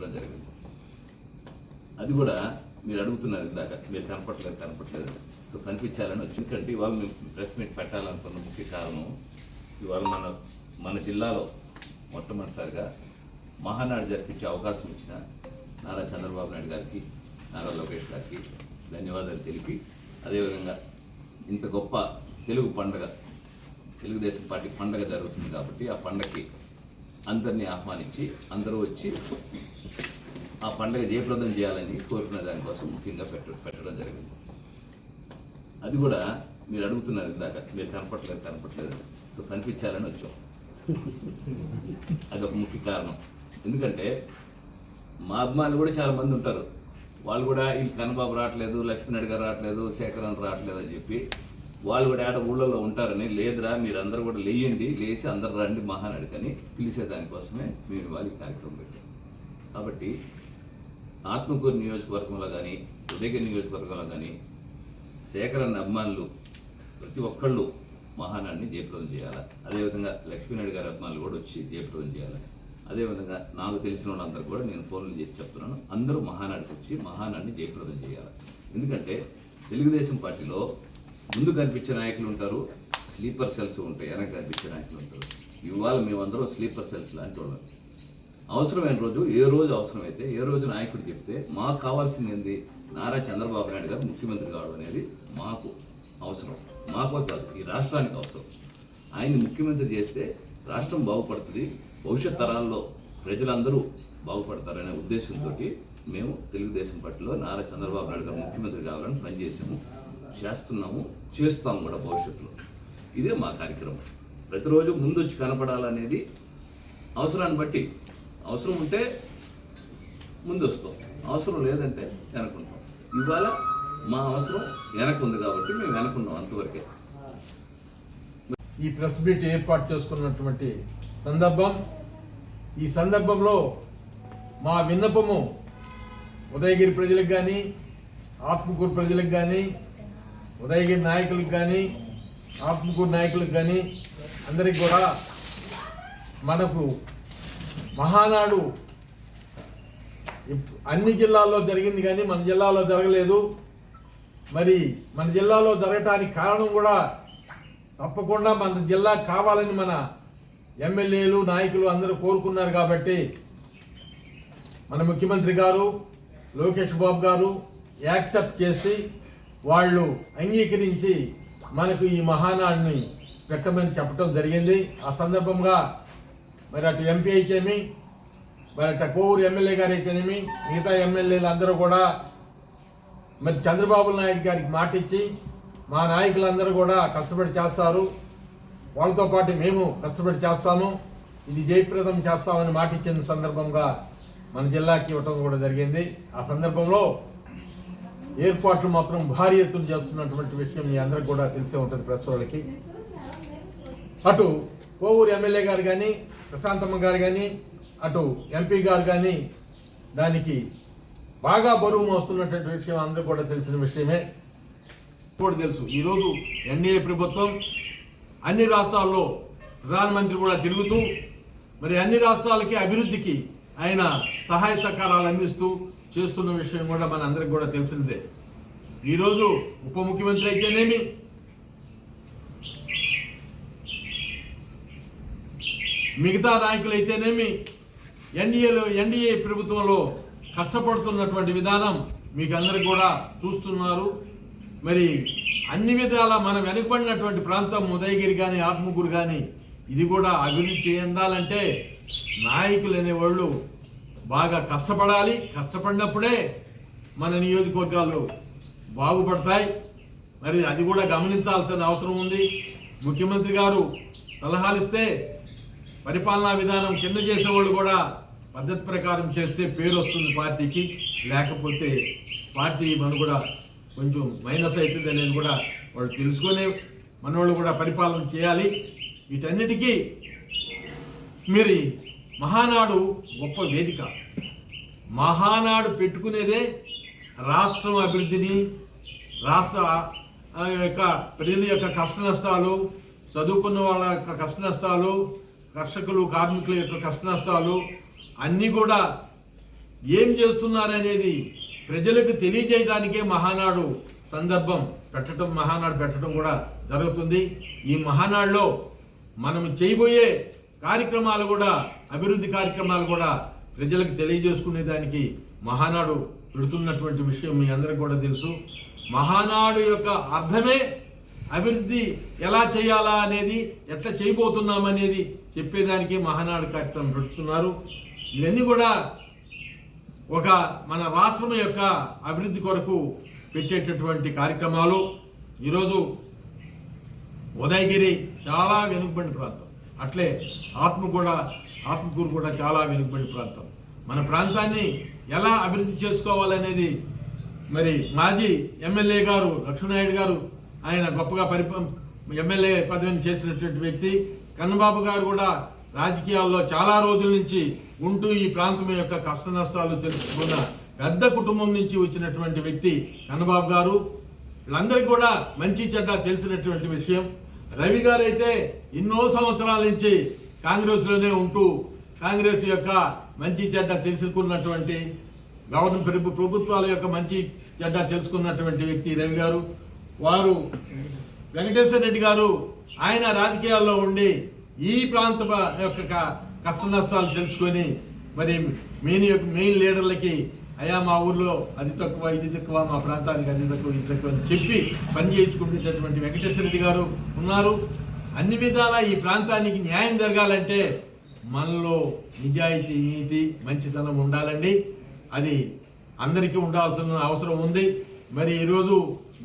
పెట్టడం జరిగింది. అది కూడా మీరు అడుగుతున్నారు ఇందాక, మీరు కనపట్లేదు సో కనిపించాలని వచ్చి. ఎందుకంటే ఇవాళ మేము ప్రెస్ మీట్ పెట్టాలనుకున్న ముఖ్య కారణం, ఇవాళ మన జిల్లాలో మొట్టమొదటిసారిగా మహానాడు జరిపించే అవకాశం ఇచ్చిన నారా చంద్రబాబు నాయుడు గారికి, నారా లోకేష్ గారికి ధన్యవాదాలు తెలిపి, అదేవిధంగా ఇంత గొప్ప తెలుగు పండుగ, తెలుగుదేశం పార్టీ పండుగ జరుగుతుంది కాబట్టి ఆ పండగకి అందరినీ ఆహ్వానించి అందరూ వచ్చి ఆ పండుగ జయప్రదం చేయాలని కోరుకునే దానికోసం ముఖ్యంగా పెట్టడం జరిగింది. అది కూడా మీరు అడుగుతున్నారు ఇందాక, మీరు కనపట్లేదు సో కనిపించాలని వచ్చాం. అదొక ముఖ్య కారణం. ఎందుకంటే మా అభిమానులు కూడా చాలామంది ఉంటారు, వాళ్ళు కూడా వీళ్ళు కన్నబాబు రావట్లేదు, లక్ష్మీనాయుడు గారు రావట్లేదు, శేఖరన్ రావట్లేదు అని చెప్పి వాళ్ళు కూడా ఆడ ఊళ్ళలో ఉంటారని. లేదురా మీరందరూ కూడా లేచి అందరు రండి మహానాడు అని పిలిచేదానికోసమే మేము వాళ్ళకి కార్యక్రమం పెట్టాం. కాబట్టి ఆత్మకూరు నియోజకవర్గంలో కానీ, ఉదయగిరి నియోజకవర్గంలో కానీ శేఖరన్ అభిమానులు ప్రతి ఒక్కళ్ళు మహానాడిని జయప్రదం చేయాలి. అదేవిధంగా లక్ష్మీనాయుడు గారి అభిమానులు కూడా వచ్చి జయప్రదం చేయాలి. అదేవిధంగా నాకు తెలిసిన వాళ్ళందరూ కూడా నేను ఫోన్లు చేసి చెప్తున్నాను, అందరూ మహానాడికి వచ్చి మహానాడిని జయప్రదం చేయాలి. ఎందుకంటే తెలుగుదేశం పార్టీలో ముందు కనిపించే నాయకులు ఉంటారు, స్లీపర్ సెల్స్ ఉంటాయి, వెనక కనిపించే నాయకులు ఉంటారు. ఇవాళ మేమందరం స్లీపర్ సెల్స్ లాంటి వాళ్ళం. అవసరమైన రోజు అవసరమైతే ఏ రోజు నాయకుడు చెప్తే మాకు కావాల్సింది ఏంది, నారా చంద్రబాబు నాయుడు గారు ముఖ్యమంత్రి కావడం అనేది మాకు అవసరం. మాకు కాదు, ఈ రాష్ట్రానికి అవసరం. ఆయన్ని ముఖ్యమంత్రి చేస్తే రాష్ట్రం బాగుపడుతుంది, భవిష్యత్ తరాల్లో ప్రజలందరూ బాగుపడతారనే ఉద్దేశంతో మేము తెలుగుదేశం పార్టీలో నారా చంద్రబాబు నాయుడు గారు ముఖ్యమంత్రి కావాలని పనిచేసాము, చేస్తాము కూడా భవిష్యత్తులో. ఇదే మా కార్యక్రమం. ప్రతిరోజు ముందు వచ్చి కనపడాలనేది అవసరాన్ని బట్టి. అవసరం ఉంటే ముందు వస్తాం, అవసరం లేదంటే వెనకుంటాం. ఇవాళ మా అవసరం వెనకుంది కాబట్టి మేము వెనకున్నాం, అంతవరకే. ఈ ప్రెస్ మీట్ ఏర్పాటు చేసుకున్నటువంటి సందర్భం, ఈ సందర్భంలో మా విన్నపము ఉదయగిరి ప్రజలకు కానీ, ఆత్మకూరు ప్రజలకు కానీ, ఉదయగిరి నాయకులకు కానీ, ఆత్మకూరు నాయకులకు కానీ అందరికీ కూడా మనకు మహానాడు అన్ని జిల్లాల్లో జరిగింది కానీ మన జిల్లాలో జరగలేదు. మరి మన జిల్లాలో జరగటానికి కారణం కూడా తప్పకుండా మన జిల్లా కావాలని మన ఎమ్మెల్యేలు నాయకులు అందరూ కోరుకున్నారు. కాబట్టి మన ముఖ్యమంత్రి గారు లోకేష్ బాబు గారు యాక్సెప్ట్ చేసి వాళ్ళు అంగీకరించి మనకు ఈ మహానాడిని పెట్టమని చెప్పడం జరిగింది. ఆ సందర్భంగా మరి అటు ఎంపీ అయితేమి, మరి అటు కోవూరు ఎమ్మెల్యే గారు అయితేనేమి, మిగతా ఎమ్మెల్యేలు అందరూ కూడా మరి చంద్రబాబు నాయుడు గారికి మాట ఇచ్చి మా నాయకులందరూ కూడా కష్టపడి చేస్తారు, వాళ్ళతో పాటు మేము కష్టపడి చేస్తాము, ఇది జయప్రదం చేస్తామని మాట ఇచ్చిన సందర్భంగా మన జిల్లాకి ఇవ్వటం కూడా జరిగింది. ఆ సందర్భంలో ఏర్పాట్లు మాత్రం భారీ ఎత్తున చేస్తున్నటువంటి విషయం మీ అందరికి కూడా తెలిసే ఉంటుంది ప్రెస్ వాళ్ళకి. అటు కోవూరు ఎమ్మెల్యే గారు కానీ, ప్రశాంతమ్మ గారు కానీ, అటు ఎంపీ గారు కానీ దానికి బాగా బరువు మోస్తున్నటువంటి విషయం అందరూ కూడా తెలిసిన విషయమే. కూడా తెలుసు, ఈరోజు ఎన్డీఏ ప్రభుత్వం అన్ని రాష్ట్రాల్లో ప్రధానమంత్రి కూడా తిరుగుతూ మరి అన్ని రాష్ట్రాలకి అభివృద్ధికి ఆయన సహాయ సహకారాలు అందిస్తూ చేస్తున్న విషయం కూడా మన అందరికి కూడా తెలిసిందే. ఈరోజు ఉప ముఖ్యమంత్రి అయితేనేమి, మిగతా నాయకులు అయితేనేమి ఎన్డీఏ ప్రభుత్వంలో కష్టపడుతున్నటువంటి విధానం మీకు అందరికి కూడా చూస్తున్నారు. మరి అన్ని విధాలా మనం వెనుకబడినటువంటి ప్రాంతం ఉదయగిరి కానీ, ఆత్మకూరు కానీ ఇది కూడా అభివృద్ధి చెందాలంటే నాయకులు అనేవాళ్ళు బాగా కష్టపడాలి. కష్టపడినప్పుడే మన నియోజకవర్గాలు బాగుపడతాయి. మరి అది కూడా గమనించాల్సిన అవసరం ఉంది. ముఖ్యమంత్రి గారు సలహాలు ఇస్తే పరిపాలనా విధానం కింద చేసేవాళ్ళు కూడా పద్ధతి ప్రకారం చేస్తే పేరు వస్తుంది పార్టీకి, లేకపోతే పార్టీ మనుగడ కొంచెం మైనస్ అవుతుంది అనేది కూడా వాళ్ళు తెలుసుకునే మనవాళ్ళు కూడా పరిపాలన చేయాలి. వీటన్నిటికీ మీరు మహానాడు గొప్ప వేదిక. మహానాడు పెట్టుకునేదే రాష్ట్రం అభివృద్ధిని, రాష్ట్ర యొక్క ప్రజల యొక్క కష్ట నష్టాలు, చదువుకున్న వాళ్ళ యొక్క కష్ట నష్టాలు, కర్షకులు కార్మికుల యొక్క కష్ట నష్టాలు అన్నీ కూడా ఏం చేస్తున్నారనేది ప్రజలకు తెలియజేయడానికే మహానాడు మహానాడు పెట్టడం కూడా జరుగుతుంది. ఈ మహానాడులో మనం చేయబోయే కార్యక్రమాలు కూడా, అభివృద్ధి కార్యక్రమాలు కూడా ప్రజలకు తెలియజేసుకునే దానికి మహానాడు పెడుతున్నటువంటి విషయం మీ అందరికీ కూడా తెలుసు. మహానాడు యొక్క అర్థమే అభివృద్ధి ఎలా చేయాలా అనేది, ఎట్లా చేయబోతున్నామనేది చెప్పేదానికి మహానాడు కార్యక్రమం పెడుతున్నారు. ఇవన్నీ కూడా ఒక మన రాష్ట్రం యొక్క అభివృద్ధి కొరకు పెట్టేటటువంటి కార్యక్రమాలు. ఈరోజు ఉదయగిరి చాలా వెనుకబడిన ప్రాంతం, అట్లే ఆత్మకూరు కూడా చాలా వెనుకబడిన ప్రాంతం. మన ప్రాంతాన్ని ఎలా అభివృద్ధి చేసుకోవాలనేది మరి మాజీ ఎమ్మెల్యే గారు లక్ష్మీనాయుడు గారు, ఆయన గొప్పగా ఎమ్మెల్యే పదవిని చేసినటువంటి వ్యక్తి. కన్నబాబు గారు కూడా రాజకీయాల్లో చాలా రోజుల నుంచి ఉంటూ ఈ ప్రాంతం యొక్క కష్ట నష్టాలు తెలుసుకున్న పెద్ద కుటుంబం నుంచి వచ్చినటువంటి వ్యక్తి కన్నబాబు గారు. వీళ్ళందరికీ కూడా మంచి చెడ్డ తెలిసినటువంటి విషయం. రవి గారు అయితే ఎన్నో సంవత్సరాల నుంచి కాంగ్రెస్లోనే ఉంటూ కాంగ్రెస్ యొక్క మంచి చెడ్డ తెలుసుకున్నటువంటి, ప్రభుత్వాల యొక్క మంచి చెడ్డ తెలుసుకున్నటువంటి వ్యక్తి రవి గారు. వారు వెంకటేశ్వర రెడ్డి గారు, ఆయన రాజకీయాల్లో ఉండి ఈ ప్రాంత యొక్క కష్ట నష్టాలు తెలుసుకొని మరి మెయిన్ లీడర్లకి, అయ్యా మా ఊర్లో అది తక్కువ ఇది తక్కువ, మా ప్రాంతానికి అది తక్కువ ఇది తక్కువ అని చెప్పి పని చేయించుకునేటటువంటి వెంకటేశ్వర రెడ్డి గారు ఉన్నారు. అన్ని విధాలా ఈ ప్రాంతానికి న్యాయం జరగాలంటే మనలో నిజాయితీ, నీతి, మంచితనం ఉండాలండి. అది అందరికీ ఉండాల్సిన అవసరం ఉంది. మరి ఈరోజు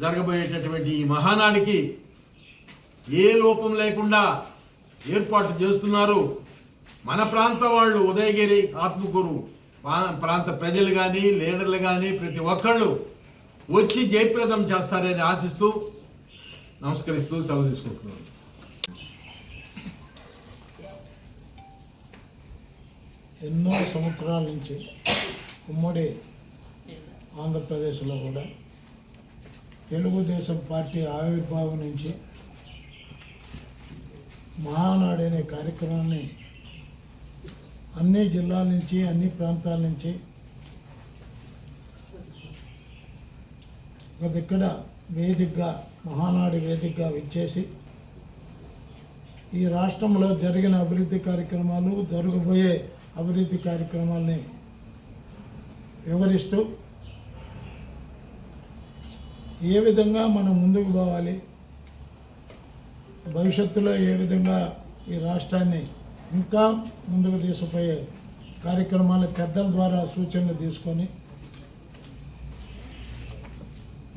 జరగబోయేటటువంటి ఈ మహానాడికి ఏ లోపం లేకుండా ఏర్పాటు చేస్తున్నారు. మన ప్రాంత వాళ్ళు, ఉదయగిరి, ఆత్మకూరు ప్రాంత ప్రజలు కానీ, లీడర్లు కానీ ప్రతి ఒక్కళ్ళు వచ్చి జయప్రదం చేస్తారని ఆశిస్తూ నమస్కరిస్తూ సెలవు తీసుకుంటున్నాను. ఎన్నో సంవత్సరాల నుంచి ఉమ్మడి ఆంధ్రప్రదేశ్లో కూడా తెలుగుదేశం పార్టీ ఆవిర్భావం నుంచి మహానాడు అనే కార్యక్రమాన్ని అన్ని జిల్లాల నుంచి, అన్ని ప్రాంతాల నుంచి ఇక్కడ వేదికగా, మహానాడు వేదికగా విచ్చేసి ఈ రాష్ట్రంలో జరిగిన అభివృద్ధి కార్యక్రమాలు, జరగబోయే అభివృద్ధి కార్యక్రమాల్ని వివరిస్తూ ఏ విధంగా మనం ముందుకు పోవాలి, భవిష్యత్తులో ఏ విధంగా ఈ రాష్ట్రాన్ని ఇంకా ముందుకు తీసుకుపోయే కార్యక్రమాలు పెద్దల ద్వారా సూచనలు తీసుకొని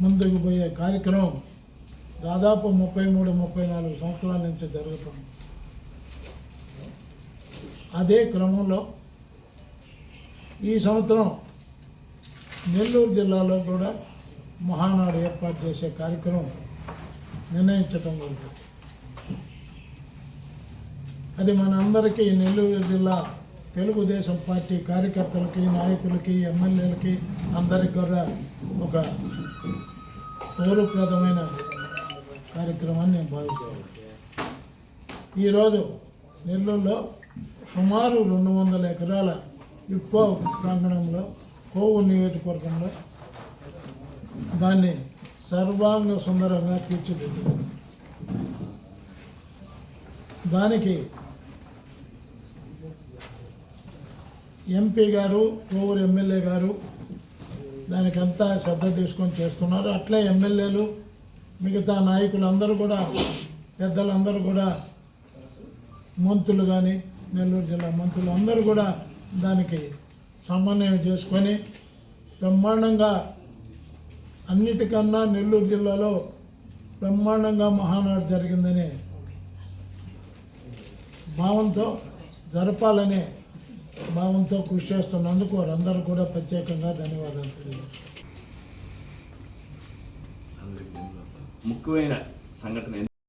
ముందుకు పోయే కార్యక్రమం దాదాపు 33-34 సంవత్సరాల నుంచి జరుగుతుంది. అదే క్రమంలో ఈ సంవత్సరం నెల్లూరు జిల్లాలో కూడా మహానాడు ఏర్పాటు చేసే కార్యక్రమం నిర్ణయించటం జరుగుతుంది. అది మన అందరికీ నెల్లూరు జిల్లా తెలుగుదేశం పార్టీ కార్యకర్తలకి, నాయకులకి, ఎమ్మెల్యేలకి అందరికీ కూడా ఒక గౌరవప్రదమైన కార్యక్రమాన్ని నేను భావిస్తాను. ఈరోజు నెల్లూరులో సుమారు 200 ఎకరాల ఇప్పో ప్రాంగణంలో, కోవు నియోజకవర్గంలో దాన్ని సర్వాంగ సుందరంగా తీర్చిదిద్దుతుంది. దానికి ఎంపీ గారు, కోవూరు ఎమ్మెల్యే గారు దానికంతా శ్రద్ధ తీసుకొని చేస్తున్నారు. అట్లే ఎమ్మెల్యేలు, మిగతా నాయకులందరూ కూడా, పెద్దలందరూ కూడా, మంత్రులు కానీ, నెల్లూరు జిల్లా మంత్రులు అందరూ కూడా దానికి సమన్వయం చేసుకొని బ్రహ్మాండంగా, అన్నిటికన్నా నెల్లూరు జిల్లాలో బ్రహ్మాండంగా మహానాడు జరిగిందనే భావంతో, జరపాలనే భావంతో కృషి చేస్తున్నందుకు వారందరూ కూడా ప్రత్యేకంగా ధన్యవాదాలు తెలియజేస్తున్నాను. ముఖ్యమైన సంఘటన